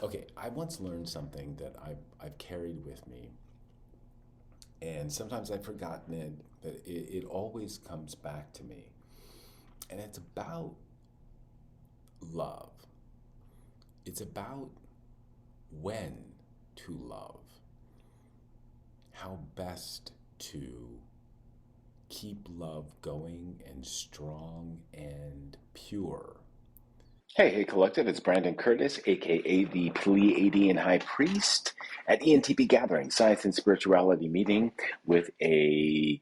Okay, I once learned something that I've carried with me, and sometimes I've forgotten it, but it always comes back to me. And it's about love. It's about when to love, how best to keep love going and strong and pure. Hey, Collective, it's Brandon Curtis, aka the Pleiadian High Priest, at Entpgathering, Science and Spirituality meeting with a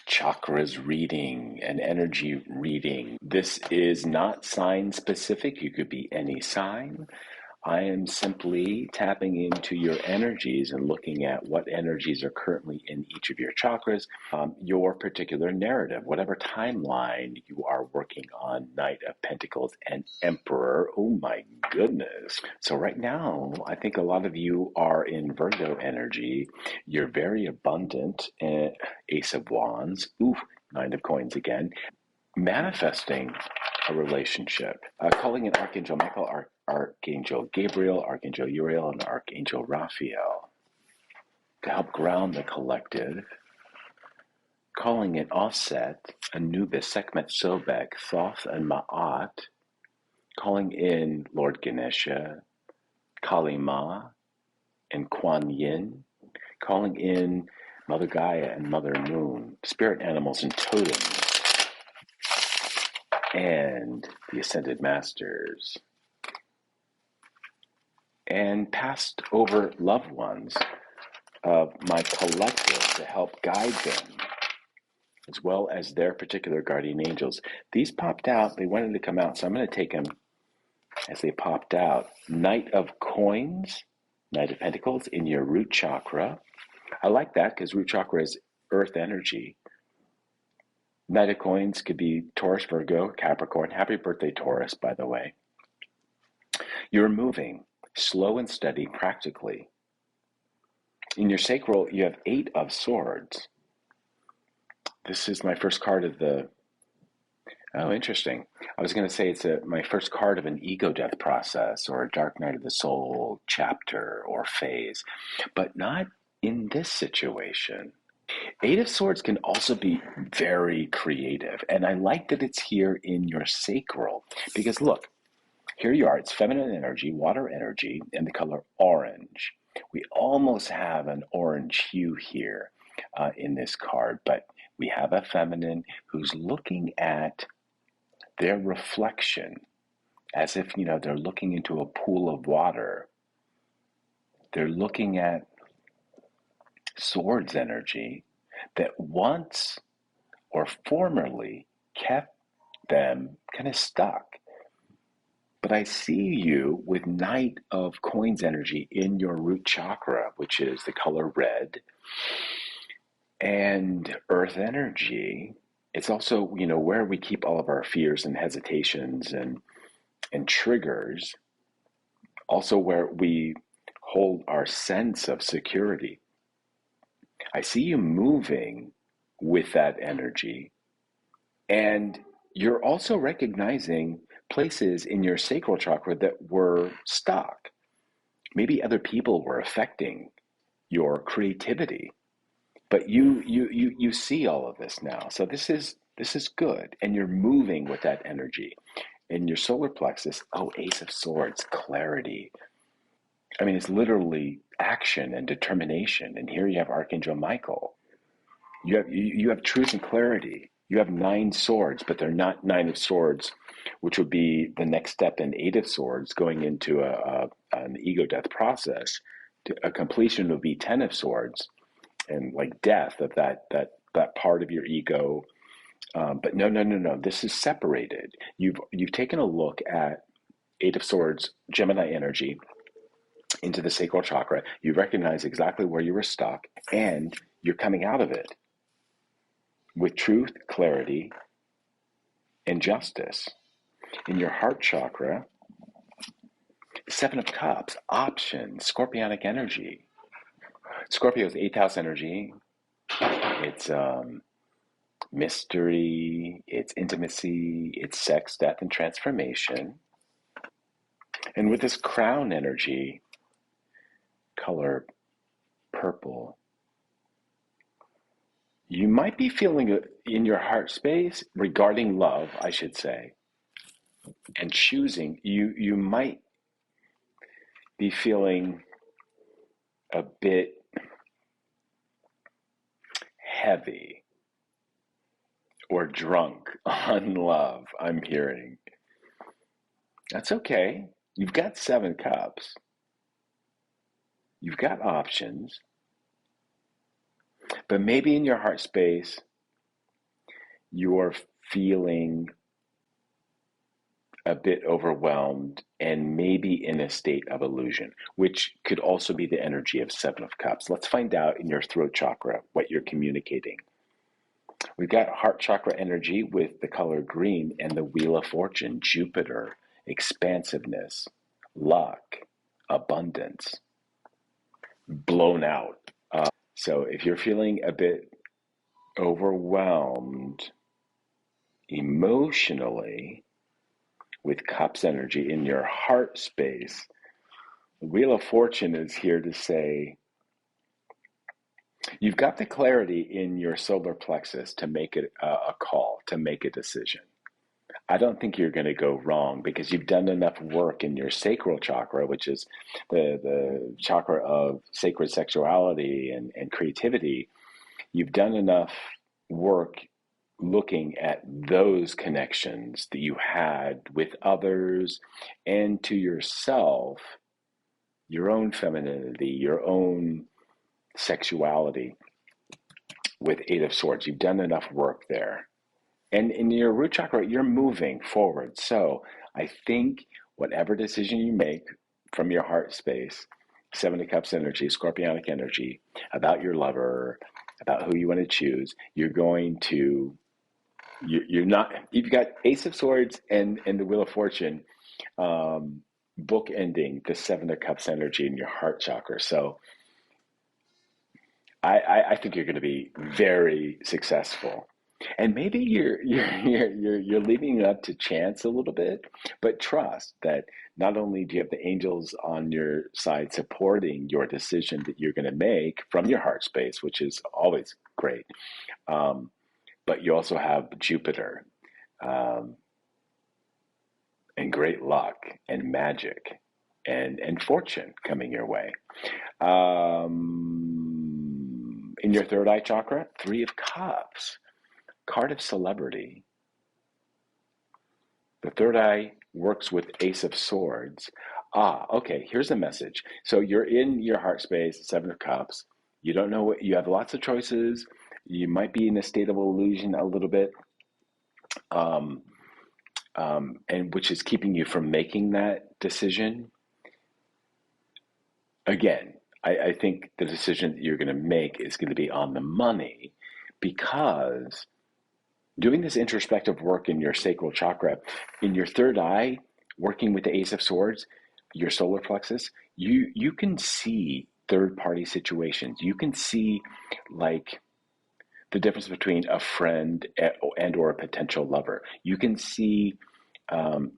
chakras reading, an energy reading. This is not sign specific, you could be any sign. I am simply tapping into your energies and looking at what energies are currently in each of your chakras, your particular narrative, whatever timeline you are working on, Knight of Pentacles and Emperor. Oh my goodness. So right now, I think a lot of you are in Virgo energy. You're very abundant. Ace of Wands. Ooh, Nine of Coins again. Manifesting a relationship, calling in Archangel Michael, Archangel Gabriel, Archangel Uriel, and Archangel Raphael to help ground the collective, calling in Offset, Anubis, Sekhmet, Sobek, Thoth, and Ma'at, calling in Lord Ganesha, Kali Ma, and Kuan Yin, calling in Mother Gaia and Mother Moon, spirit animals and totems, and the Ascended Masters, and passed over loved ones of my collective to help guide them, as well as their particular guardian angels. These popped out. They wanted to come out, so I'm going to take them as they popped out. Knight of Coins, Knight of Pentacles in your root chakra. I like that because root chakra is earth energy. Knight of Coins could be Taurus, Virgo, Capricorn. Happy birthday, Taurus, by the way. You're moving slow and steady practically. In your sacral, you have 8 of Swords. This is my first card of the... Oh, interesting. I was going to say it's my first card of an ego death process or a dark night of the soul chapter or phase, but not in this situation. 8 of Swords can also be very creative, and I like that it's here in your sacral because look, here you are. It's feminine energy, water energy, and the color orange. We almost have an orange hue here in this card, but we have a feminine who's looking at their reflection as if, they're looking into a pool of water. They're looking at swords energy that once or formerly kept them kind of stuck. But I see you with Knight of Coins energy in your root chakra, which is the color red, and earth energy. It's also, where we keep all of our fears and hesitations and triggers, also where we hold our sense of security. I see you moving with that energy, and you're also recognizing places in your sacral chakra that were stuck. Maybe other people were affecting your creativity, but you see all of this now. So this is good, and you're moving with that energy. In your solar plexus, oh, Ace of Swords, clarity. I mean, it's literally action and determination. And here you have Archangel Michael. You have truth and clarity. You have 9 swords, but they're not 9 of swords, which would be the next step in 8 of swords, going into an ego death process. A completion would be 10 of swords, and like death of that part of your ego. But no. This is separated. You've taken a look at 8 of swords, Gemini energy, into the sacral chakra. You recognize exactly where you were stuck, and you're coming out of it with truth, clarity, and justice. In your heart chakra, 7 of Cups, options, scorpionic energy. Scorpio is 8th house energy. It's mystery, it's intimacy, it's sex, death, and transformation. And with this crown energy, color purple, you might be feeling in your heart space regarding love, I should say, and choosing, you might be feeling a bit heavy or drunk on love, I'm hearing. That's okay. You've got 7 cups. You've got options. But maybe in your heart space, you're feeling a bit overwhelmed and maybe in a state of illusion, which could also be the energy of 7 of Cups. Let's find out in your throat chakra what you're communicating. We've got heart chakra energy with the color green and the Wheel of Fortune, Jupiter, expansiveness, luck, abundance, blown out. So if you're feeling a bit overwhelmed emotionally with Cups energy in your heart space, the Wheel of Fortune is here to say you've got the clarity in your solar plexus to make it a call, to make a decision. I don't think you're going to go wrong because you've done enough work in your sacral chakra, which is the chakra of sacred sexuality and creativity. You've done enough work looking at those connections that you had with others and to yourself, your own femininity, your own sexuality with 8 of Swords. You've done enough work there. And in your root chakra, you're moving forward. So I think whatever decision you make from your heart space, 7 of Cups energy, Scorpionic energy, about your lover, about who you want to choose, you're going to, you're not, you've got Ace of Swords and the Wheel of Fortune bookending the 7 of Cups energy in your heart chakra. So I think you're going to be very successful. And maybe you're leaving it up to chance a little bit, but trust that not only do you have the angels on your side supporting your decision that you're going to make from your heart space, which is always great, but you also have Jupiter um, and great luck and magic and fortune coming your way. In your third eye chakra, 3 of Cups. Card of celebrity. The third eye works with Ace of Swords. Okay, here's a message. So you're in your heart space, 7 of Cups. You don't know what, you have lots of choices. You might be in a state of illusion a little bit, um, and which is keeping you from making that decision. Again, I think the decision that you're going to make is going to be on the money because doing this introspective work in your sacral chakra, in your third eye, working with the Ace of Swords, your solar plexus, you can see third party situations. You can see like the difference between a friend and or a potential lover. You can see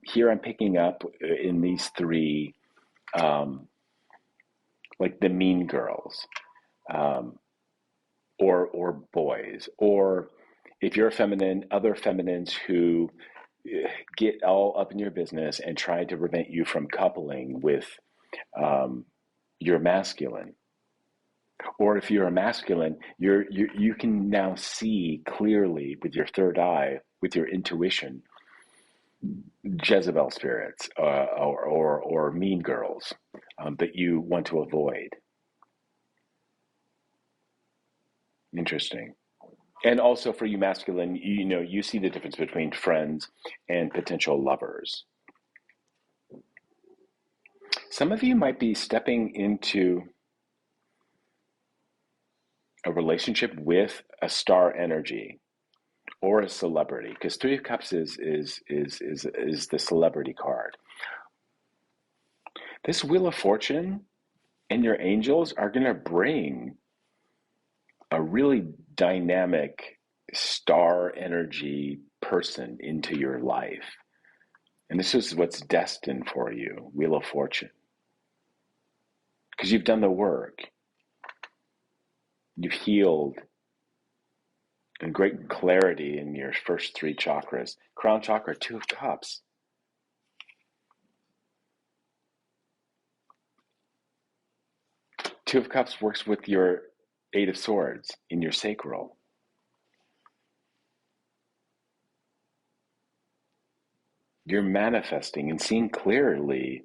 here I'm picking up in these three like the mean girls um, or boys, or if you're a feminine, other feminines who get all up in your business and try to prevent you from coupling with um, your masculine. Or if you're a masculine, you can now see clearly with your third eye, with your intuition, Jezebel spirits or mean girls that you want to avoid. Interesting. And also for you masculine, you see the difference between friends and potential lovers. Some of you might be stepping into a relationship with a star energy or a celebrity, because 3 of Cups is the celebrity card. This Wheel of Fortune and your angels are going to bring a really dynamic star energy person into your life. And this is what's destined for you, Wheel of Fortune. Because you've done the work. You've healed in great clarity in your first three chakras. Crown chakra, Two of Cups. Two of Cups works with your Eight of Swords in your sacral. You're manifesting and seeing clearly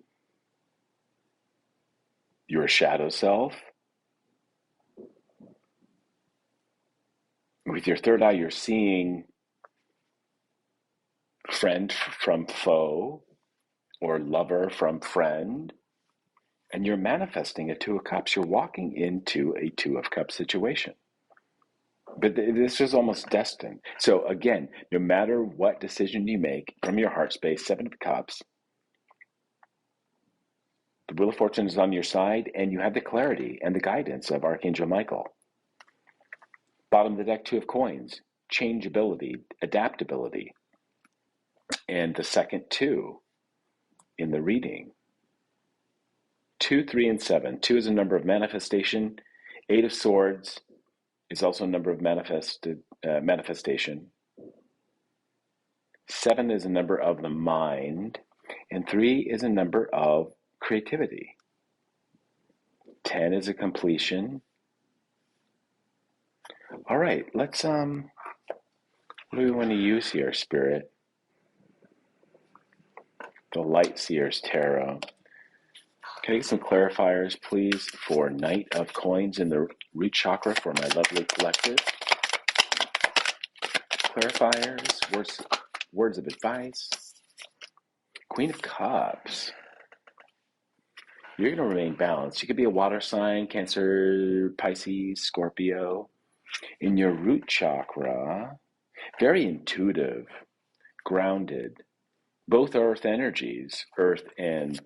your shadow self. With your third eye, you're seeing friend from foe or lover from friend. And you're manifesting a Two of Cups. You're walking into a Two of Cups situation. But this is almost destined. So again, no matter what decision you make from your heart space, Seven of Cups, the Wheel of Fortune is on your side, and you have the clarity and the guidance of Archangel Michael. Bottom of the deck, Two of Coins, changeability, adaptability. And the second two in the reading, 2, 3, and 7. 2 is a number of manifestation. Eight of Swords is also a number of manifestation. 7 is a number of the mind, and 3 is a number of creativity. 10 is a completion. All right, let's what do we want to use here, Spirit? The Light Seers Tarot. Can I get some clarifiers, please, for Knight of Coins in the root chakra for my lovely collective? Clarifiers, words of advice. Queen of Cups. You're going to remain balanced. You could be a water sign, Cancer, Pisces, Scorpio. In your root chakra, very intuitive, grounded. Both earth energies, earth and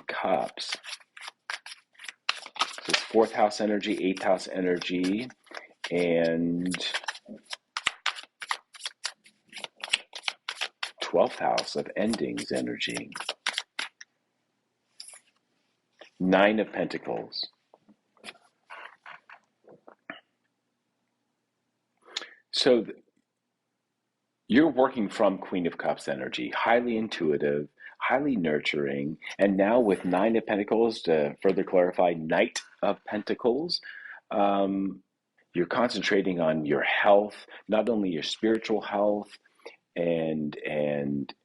cups. So it's 4th house energy, 8th house energy, and 12th house of endings energy. 9 of Pentacles. So you're working from Queen of Cups energy, highly intuitive, highly nurturing, and now with 9 of Pentacles, to further clarify, Knight of Pentacles, you're concentrating on your health, not only your spiritual health and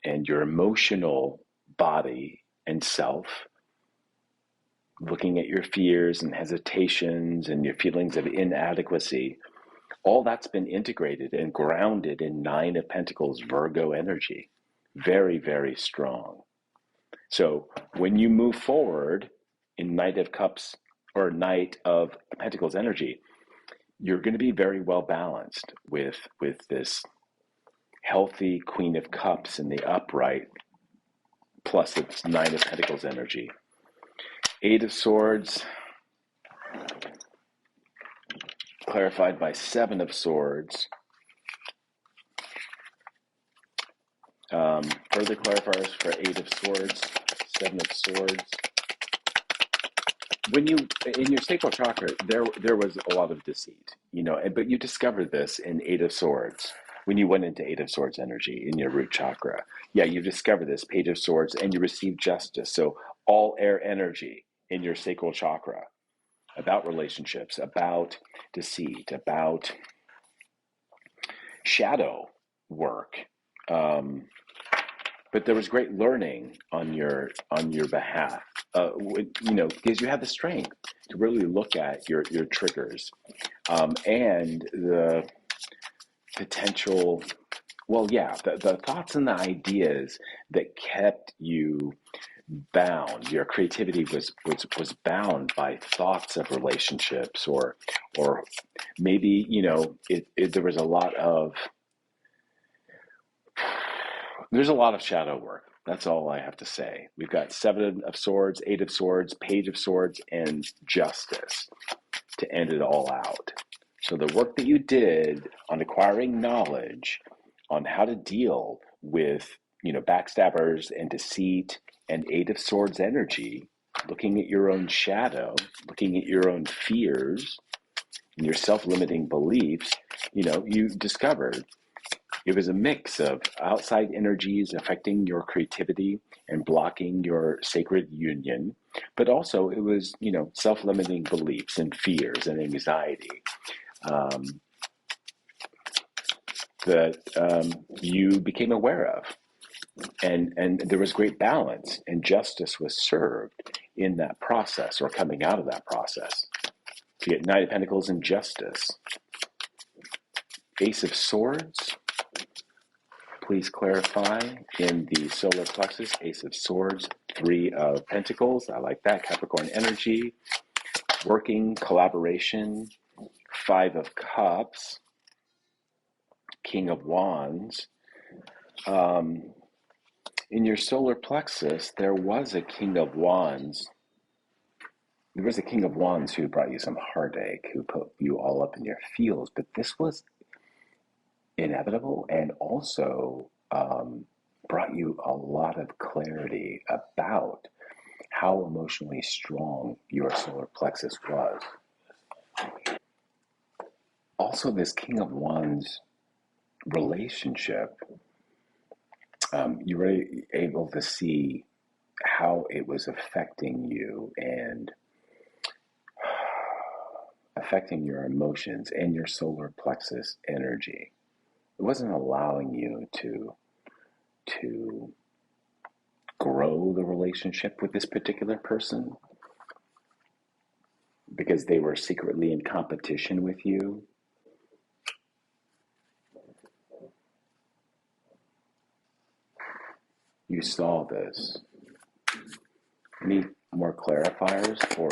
your emotional body and self, looking at your fears and hesitations and your feelings of inadequacy. All that's been integrated and grounded in 9 of Pentacles Virgo energy. Very, very strong. So when you move forward in Knight of Cups or Knight of Pentacles energy, you're going to be very well balanced with this healthy Queen of Cups in the upright, plus it's 9 of Pentacles energy. 8 of Swords, clarified by 7 of Swords. Further clarifiers for 8 of Swords, 7 of Swords. When you, in your sacral chakra, there was a lot of deceit, but you discovered this in 8 of Swords. When you went into 8 of Swords energy in your root chakra. Yeah, you discovered this, Page of Swords, and you received justice. So all air energy in your sacral chakra about relationships, about deceit, about shadow work. But there was great learning on your behalf, because you have the strength to really look at your triggers and the potential. Well, yeah, the thoughts and the ideas that kept you bound. Your creativity was bound by thoughts of relationships, or maybe there was a lot of. There's a lot of shadow work. That's all I have to say. We've got 7 of Swords, 8 of Swords, Page of Swords, and Justice to end it all out. So the work that you did on acquiring knowledge on how to deal with backstabbers and deceit and Eight of Swords energy, looking at your own shadow, looking at your own fears and your self-limiting beliefs, you discovered it was a mix of outside energies affecting your creativity and blocking your sacred union, but also it was, self-limiting beliefs and fears and anxiety that you became aware of. And there was great balance and justice was served in that process or coming out of that process. You get Knight of Pentacles and Justice. Ace of Swords. Please clarify in the solar plexus. Ace of Swords. Three of Pentacles. I like that. Capricorn energy. Working, collaboration. Five of Cups. King of Wands. In your solar plexus, there was a King of Wands. There was a King of Wands who brought you some heartache, who put you all up in your feels, but this was inevitable and also brought you a lot of clarity about how emotionally strong your solar plexus was. Also, this King of Wands relationship, you were able to see how it was affecting you and affecting your emotions and your solar plexus energy. It wasn't allowing you to grow the relationship with this particular person because they were secretly in competition with you. You saw this. Any more clarifiers for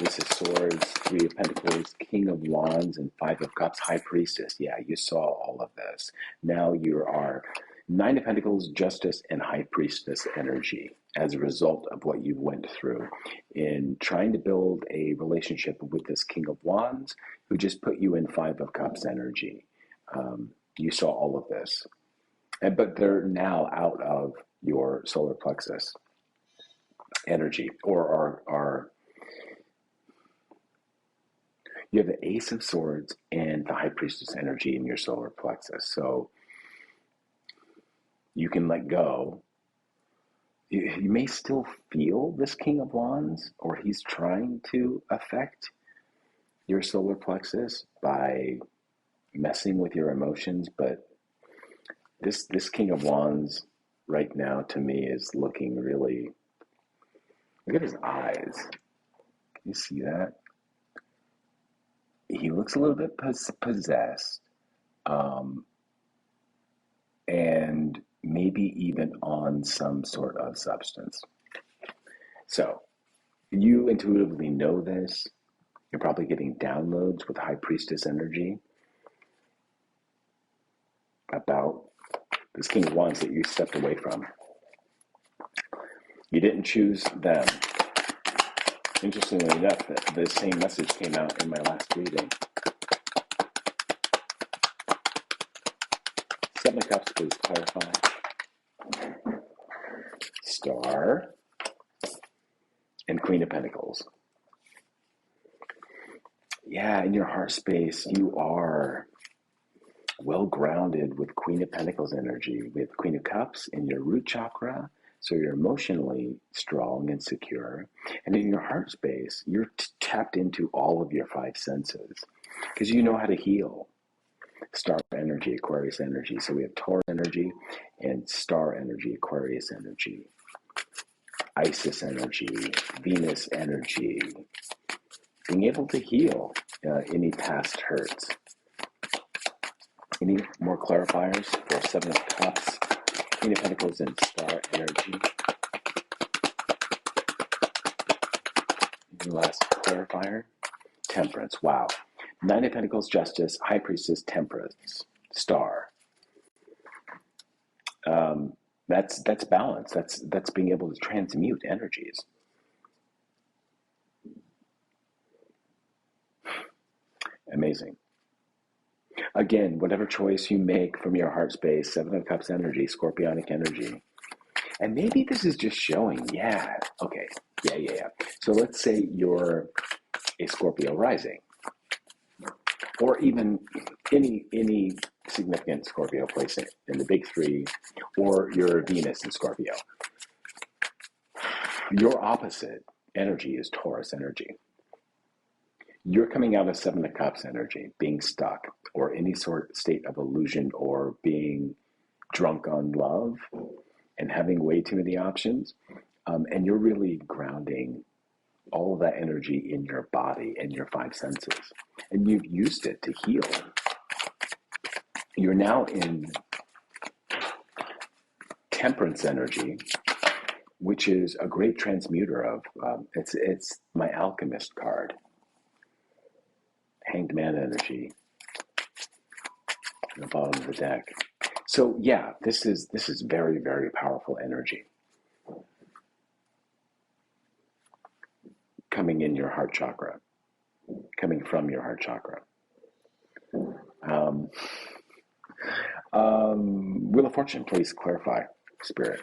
Ace of Swords, Three of Pentacles, King of Wands, and Five of Cups, High Priestess? Yeah, you saw all of this. Now you are Nine of Pentacles, Justice, and High Priestess energy as a result of what you went through in trying to build a relationship with this King of Wands who just put you in Five of Cups energy. You saw all of this. But they're now out of your solar plexus energy, or are you have the Ace of Swords and the High Priestess energy in your solar plexus. So you can let go. You may still feel this King of Wands, or he's trying to affect your solar plexus by messing with your emotions, but this King of Wands right now to me is looking really, look at his eyes. Can you see that? He looks a little bit possessed, and maybe even on some sort of substance. So you intuitively know this. You're probably getting downloads with High Priestess energy about this King of Wands that you stepped away from. You didn't choose them. Interestingly enough, the same message came out in my last reading. Seven of Cups, please clarify. Star and Queen of Pentacles. Yeah, in your heart space, you are well grounded with Queen of Pentacles energy, with Queen of Cups in your root chakra. So you're emotionally strong and secure. And in your heart space, you're tapped into all of your five senses because you know how to heal. Star energy, Aquarius energy. So we have Taurus energy and star energy, Aquarius energy. Isis energy, Venus energy. Being able to heal any past hurts. Any more clarifiers for Seven of Cups, Queen of Pentacles, and Star energy? And last clarifier, Temperance. Wow. Nine of Pentacles, Justice, High Priestess, Temperance, Star. That's balance. That's being able to transmute energies. Amazing. Again, whatever choice you make from your heart space, Seven of Cups energy, Scorpionic energy. And maybe this is just showing, yeah, okay, yeah. So let's say you're a Scorpio rising, or even any significant Scorpio placement in the big three, or your Venus in Scorpio. Your opposite energy is Taurus energy. You're coming out of Seven of Cups energy, being stuck, or any sort of state of illusion, or being drunk on love and having way too many options. And you're really grounding all of that energy in your body and your five senses. And you've used it to heal. You're now in Temperance energy, which is a great transmuter of, it's my alchemist card. Hanged Man energy at the bottom of the deck. So yeah, this is very, very powerful energy coming in your heart chakra, coming from your heart chakra. Wheel of Fortune, please clarify, Spirit.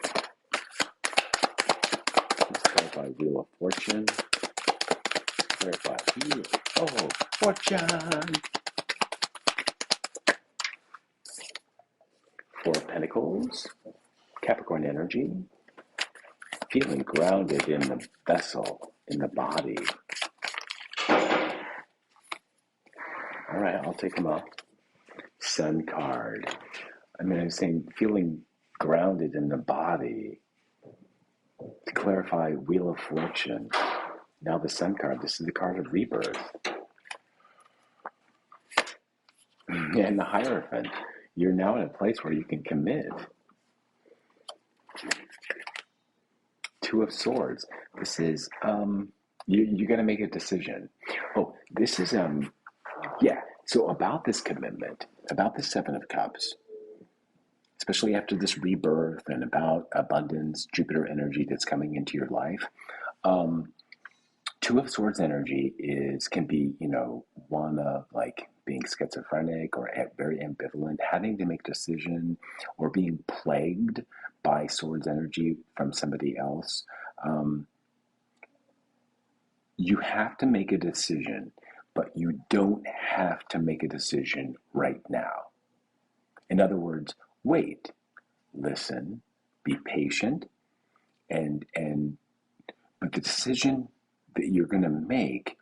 Please clarify Wheel of Fortune. Clarify Wheel of Fortune. Four of Pentacles, Capricorn energy, feeling grounded in the vessel, in the body. All right, I'll take them off. Sun card. I mean, I'm saying feeling grounded in the body. To clarify, Wheel of Fortune. Now the Sun card, this is the card of rebirth. And the Hierophant, you're now in a place where you can commit. Two of Swords. This is, you got to make a decision. Oh, this is, yeah. So about this commitment, about the Seven of Cups, especially after this rebirth and about abundance, Jupiter energy that's coming into your life. Two of Swords energy can be, one of like being schizophrenic or very ambivalent, having to make a decision, or being plagued by Swords energy from somebody else. You have to make a decision, but you don't have to make a decision right now. In other words, wait, listen, be patient, but the decision that you're going to make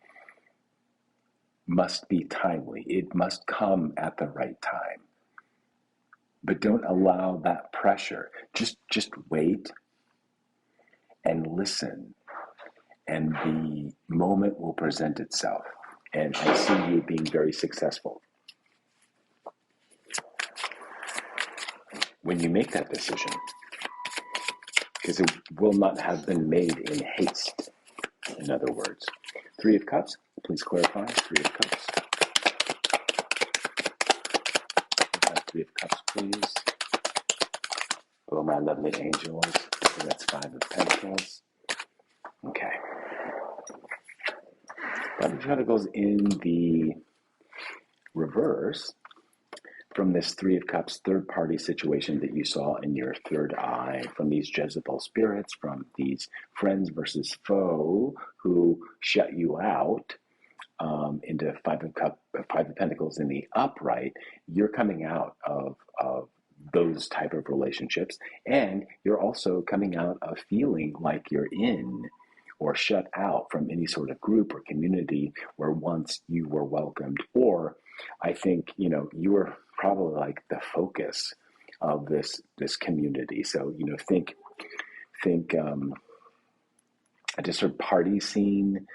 must be timely. It must come at the right time. But don't allow that pressure. Just wait and listen, and the moment will present itself. And I see you being very successful when you make that decision, because it will not have been made in haste. In other words, Three of Cups, please clarify. Three of Cups. Three of Cups, please. Oh, my lovely angels. So that's Five of Pentacles. Okay. Five of Pentacles in the reverse from this Three of Cups third-party situation that you saw in your third eye, from these Jezebel spirits, from these friends versus foe who shut you out, into Five of Pentacles in the upright. You're coming out of those type of relationships, and you're also coming out of feeling like you're in or shut out from any sort of group or community where once you were welcomed. Or I think, you were probably like the focus of this community. So, think just sort of party scene,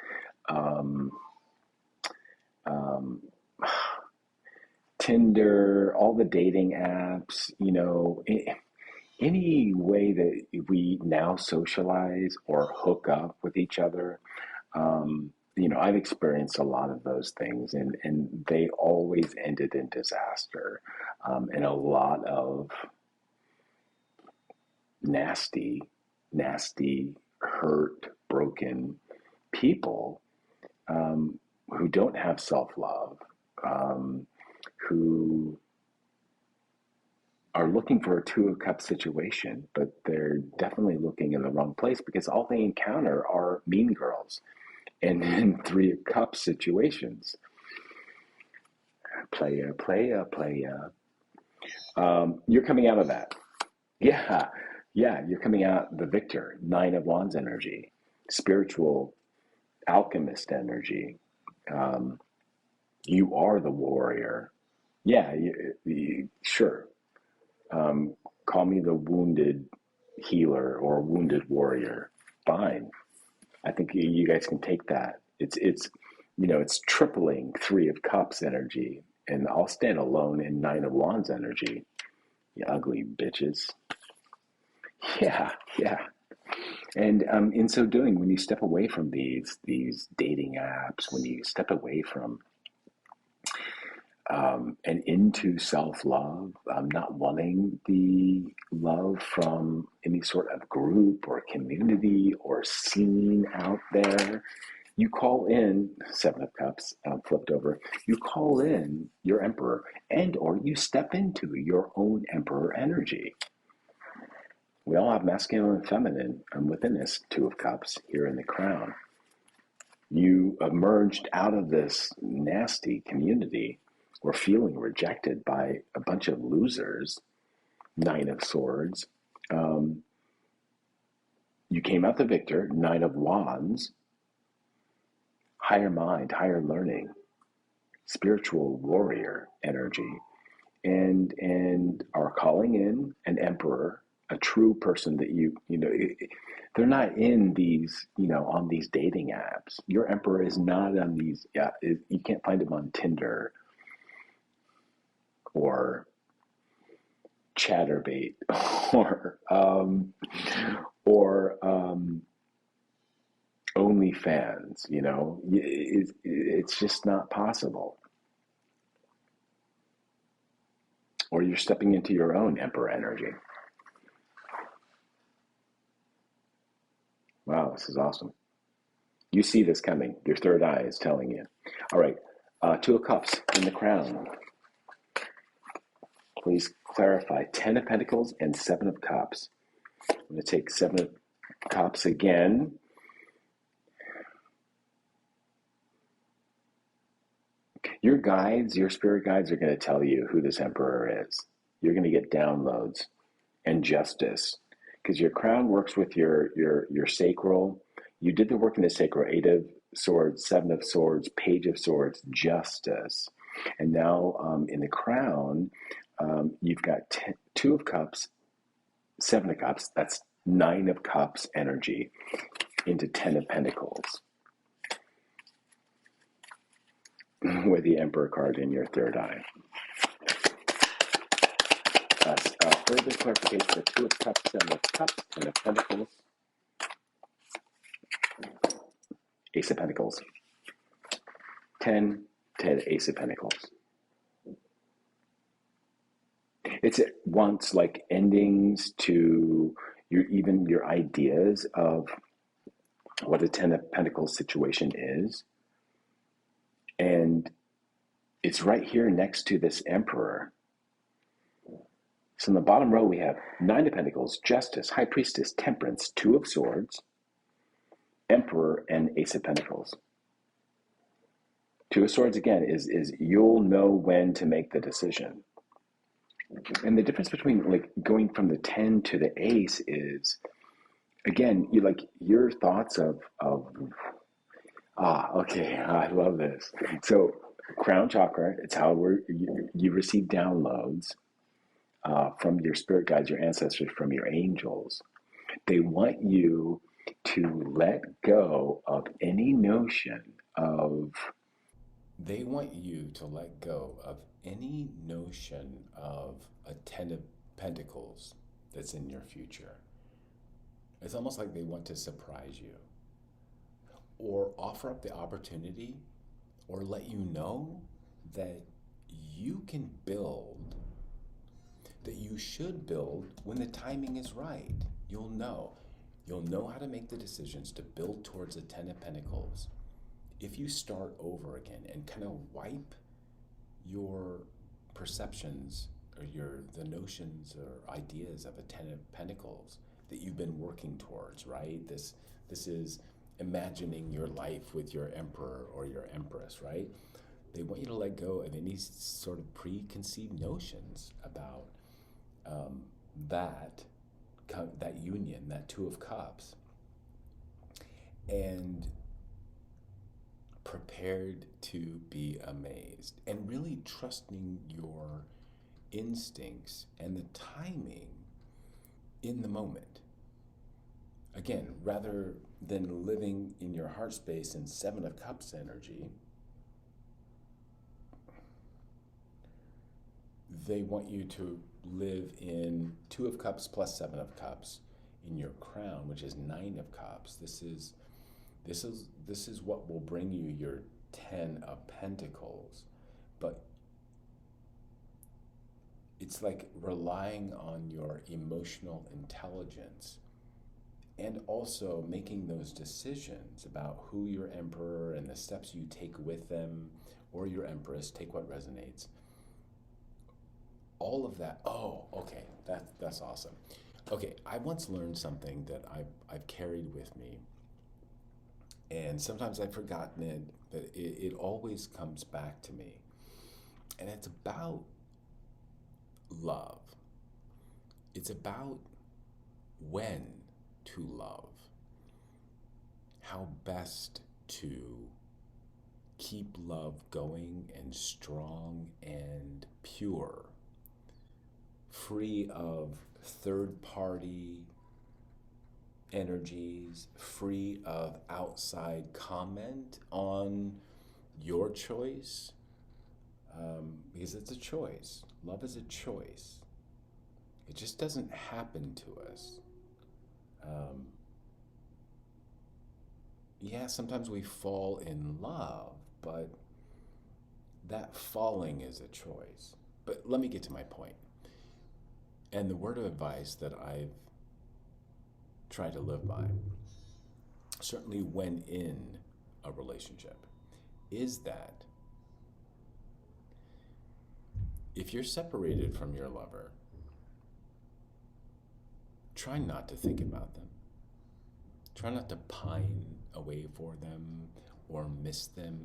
Tinder, all the dating apps, any way that we now socialize or hook up with each other. I've experienced a lot of those things, and they always ended in disaster, and a lot of nasty, hurt, broken people who don't have self-love, who are looking for a Two of Cups situation, but they're definitely looking in the wrong place because all they encounter are mean girls and Three of Cups situations. Playa, playa, playa. You're coming out of that. Yeah, yeah, you're coming out the victor, Nine of Wands energy, spiritual alchemist energy. Um, you are the warrior. Yeah, sure. Um, Call me the wounded healer or wounded warrior. Fine. I think you guys can take that. It's tripling Three of Cups energy, and I'll stand alone in Nine of Wands energy. You ugly bitches. Yeah, yeah. And in so doing, when you step away from these dating apps, when you step away from and into self-love, not wanting the love from any sort of group or community or scene out there, you call in Seven of Cups flipped over. You call in your Emperor, and or you step into your own Emperor energy. We all have masculine and feminine within this Two of Cups here in the crown. You emerged out of this nasty community or feeling rejected by a bunch of losers, Nine of Swords. You came out the victor, Nine of Wands, higher mind, higher learning, spiritual warrior energy, and are calling in an emperor, a true person that they're not in these, on these dating apps. Your emperor is not on these. Yeah, you can't find him on Tinder or Chaturbate or OnlyFans. It's just not possible. Or you're stepping into your own emperor energy. Wow, this is awesome. You see this coming. Your third eye is telling you. All right, Two of Cups in the crown. Please clarify 10 of Pentacles and 7 of Cups. I'm going to take 7 of Cups again. Your guides, your spirit guides are going to tell you who this emperor is. You're going to get downloads and justice because your crown works with your sacral. You did the work in the sacral, 8 of Swords, 7 of Swords, Page of Swords, justice. And now in the crown, you've got 2 of Cups, 7 of Cups. That's 9 of Cups energy into 10 of Pentacles with the Emperor card in your third eye. Further clarification for 2 of Cups, 7 of Cups, 10 of Pentacles, Ace of Pentacles, 10, Ace of Pentacles. It wants like endings to your ideas of what a 10 of Pentacles situation is. And it's right here next to this Emperor. So in the bottom row, we have 9 of Pentacles, Justice, High Priestess, Temperance, 2 of Swords, Emperor, and Ace of Pentacles. 2 of Swords, again, is you'll know when to make the decision. And the difference between like going from the 10 to the Ace is, again, your thoughts of okay, I love this. So crown chakra, it's how you receive downloads from your spirit guides, your ancestors, from your angels. They want you to let go of any notion of... They want you to let go of any notion of a 10 of Pentacles that's in your future. It's almost like they want to surprise you or offer up the opportunity or let you know that you can build, that you should build when the timing is right. You'll know how to make the decisions to build towards a 10 of Pentacles if you start over again and kind of wipe your perceptions or the notions or ideas of a Ten of Pentacles that you've been working towards, right? This is imagining your life with your emperor or your empress, right? They want you to let go of any sort of preconceived notions about that union, that Two of Cups, and prepared to be amazed and really trusting your instincts and the timing in the moment. Again, rather than living in your heart space in Seven of Cups energy, they want you to live in Two of Cups plus Seven of Cups in your crown, which is Nine of Cups. This is what will bring you your Ten of Pentacles. But it's like relying on your emotional intelligence and also making those decisions about who your emperor and the steps you take with them, or your empress, take what resonates. All of that. Oh, okay, that's awesome. Okay, I once learned something that I've carried with me, and sometimes I've forgotten it, but it always comes back to me. And it's about love. It's about when to love, how best to keep love going and strong and pure, free of third-party energies, free of outside comment on your choice, because it's a choice. Love is a choice. It just doesn't happen to us. Yeah, sometimes we fall in love, but that falling is a choice. But let me get to my point. And the word of advice that I've tried to live by, certainly when in a relationship, is that if you're separated from your lover, try not to think about them. Try not to pine away for them or miss them.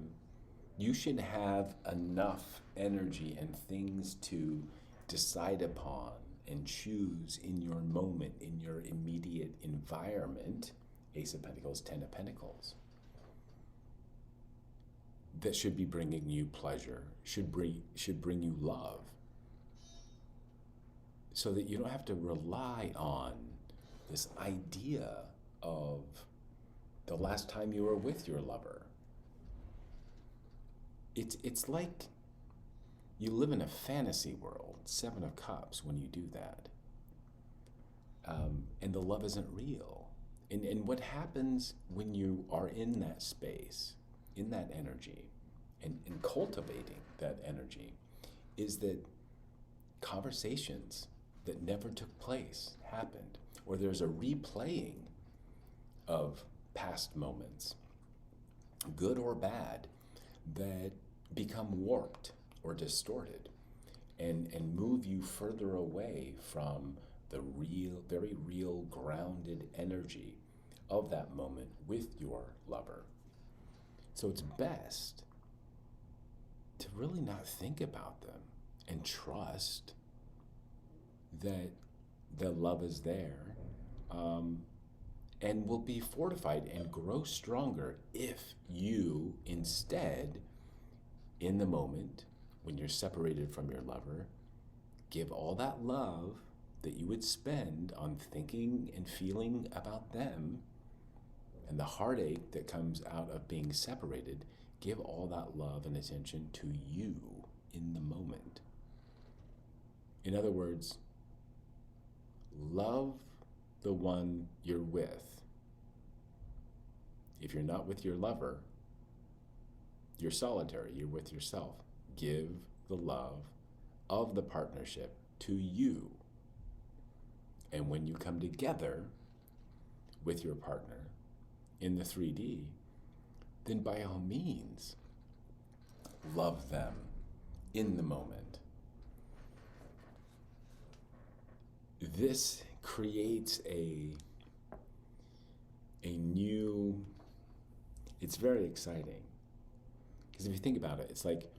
You should have enough energy and things to decide upon and choose in your moment, in your immediate environment, Ace of Pentacles, Ten of Pentacles, that should be bringing you pleasure, should bring you love, so that you don't have to rely on this idea of the last time you were with your lover. It's like you live in a fantasy world, Seven of Cups, when you do that. And the love isn't real. And what happens when you are in that space, in that energy, and cultivating that energy, is that conversations that never took place happened, or there's a replaying of past moments, good or bad, that become warped or distorted and move you further away from the real, very real, grounded energy of that moment with your lover. So it's best to really not think about them and trust that the love is there, and will be fortified and grow stronger if you instead, in the moment when you're separated from your lover, give all that love that you would spend on thinking and feeling about them, and the heartache that comes out of being separated, give all that love and attention to you in the moment. In other words, love the one you're with. If you're not with your lover, you're solitary, you're with yourself. Give the love of the partnership to you. And when you come together with your partner in the 3D, then by all means, love them in the moment. this creates a new, it's very exciting. Because if you think about it, it's like,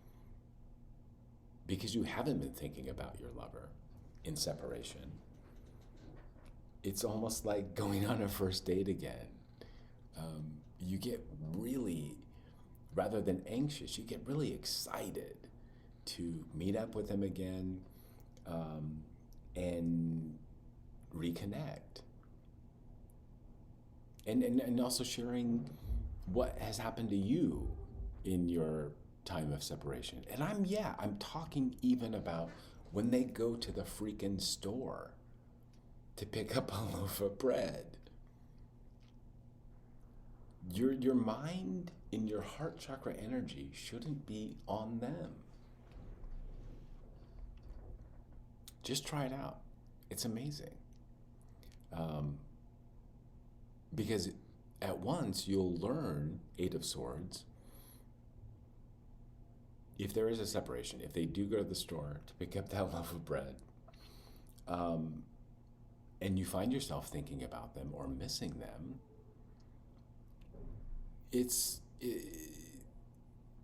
because you haven't been thinking about your lover in separation, it's almost like going on a first date again. You get really, rather than anxious, you get really excited to meet up with them again, and reconnect. And also sharing what has happened to you in your time of separation. And I'm talking even about when they go to the freaking store to pick up a loaf of bread. Your mind in your heart chakra energy shouldn't be on them. Just try it out. It's amazing. Because at once you'll learn, Eight of Swords, if there is a separation, if they do go to the store to pick up that loaf of bread, and you find yourself thinking about them or missing them,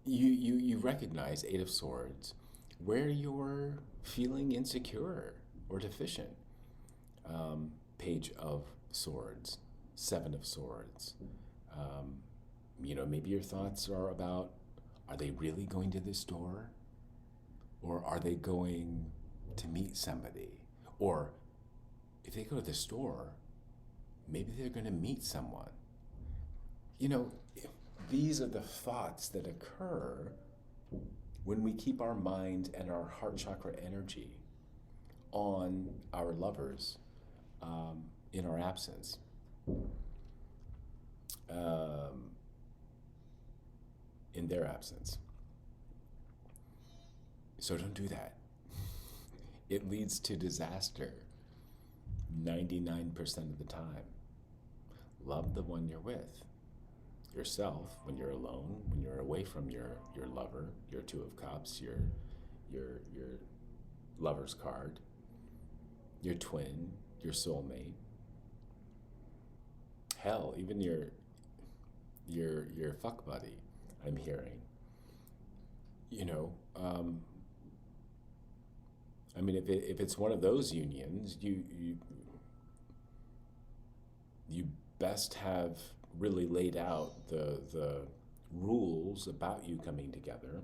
you recognize, Eight of Swords, where you're feeling insecure or deficient. Page of Swords, Seven of Swords. Maybe your thoughts are about, are they really going to the store? Or are they going to meet somebody? Or if they go to the store, maybe they're going to meet someone. These are the thoughts that occur when we keep our mind and our heart chakra energy on our lovers in our absence. In their absence. So don't do that. It leads to disaster 99% of the time. Love the one you're with. Yourself, when you're alone, when you're away from your lover, your Two of Cups, your lover's card, your twin, your soulmate. Hell, even your fuck buddy, I'm hearing. If it's one of those unions, you best have really laid out the rules about you coming together.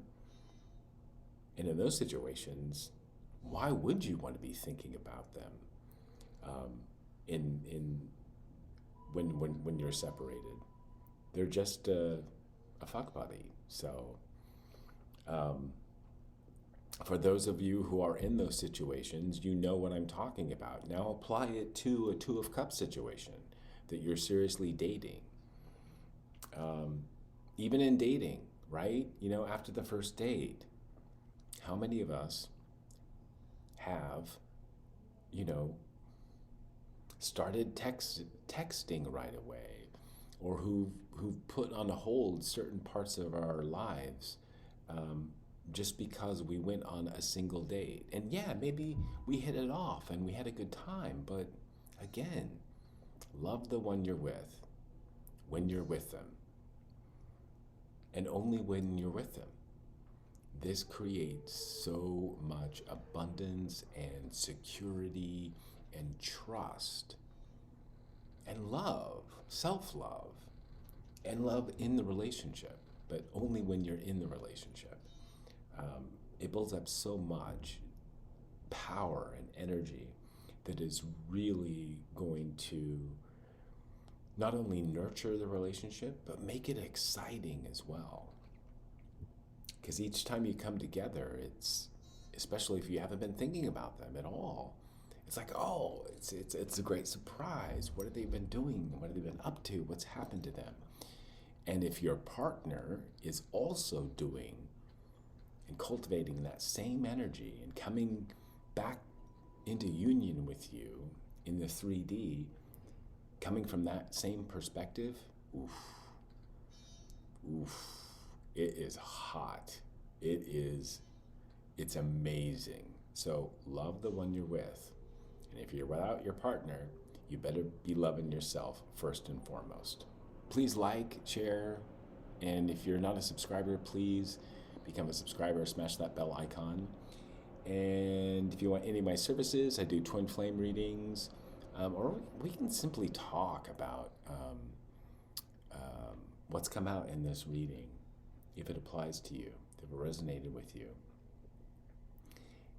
And in those situations, why would you want to be thinking about them when you're separated? They're just a fuck buddy. So for those of you who are in those situations, you know what I'm talking about. Now apply it to a Two of Cups situation that you're seriously dating. Even in dating, right? After the first date, how many of us have, started texting right away, or who've put on hold certain parts of our lives just because we went on a single date? And yeah, maybe we hit it off and we had a good time, but again, love the one you're with when you're with them. And only when you're with them. This creates so much abundance and security and trust and love, self-love, and love in the relationship, but only when you're in the relationship. It builds up so much power and energy that is really going to not only nurture the relationship, but make it exciting as well. Because each time you come together, it's, especially if you haven't been thinking about them at all, it's like, oh, it's a great surprise. What have they been doing? What have they been up to? What's happened to them? And if your partner is also doing and cultivating that same energy and coming back into union with you in the 3D, coming from that same perspective, it is hot. It's amazing. So love the one you're with And if you're without your partner, you better be loving yourself first and foremost. Please like, share, and if you're not a subscriber, please become a subscriber, smash that bell icon. And if you want any of my services, I do twin flame readings, or we can simply talk about what's come out in this reading, if it applies to you, if it resonated with you.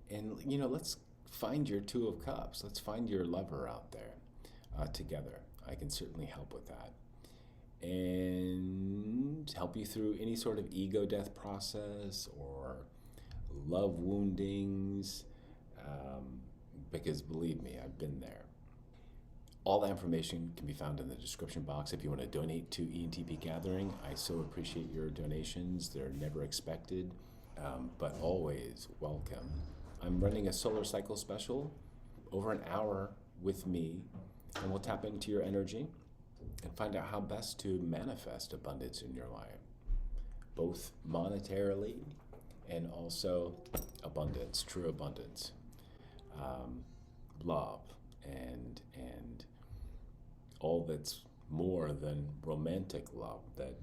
And, let's find your Two of Cups. Let's find your lover out there together. I can certainly help with that. And help you through any sort of ego death process or love woundings, because believe me, I've been there. All that information can be found in the description box. If you want to donate to Entpgathering, I so appreciate your donations. They're never expected, but always welcome. I'm running a solar cycle special, over an hour with me, and we'll tap into your energy and find out how best to manifest abundance in your life, both monetarily and also abundance, true abundance, love, and all that's more than romantic love that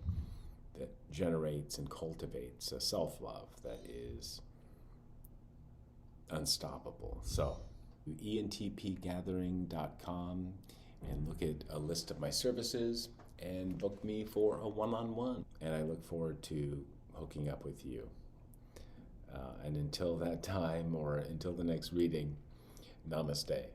generates and cultivates a self-love that is unstoppable. So, entpgathering.com and look at a list of my services and book me for a one-on-one. And I look forward to hooking up with you. And until that time, or until the next reading, namaste.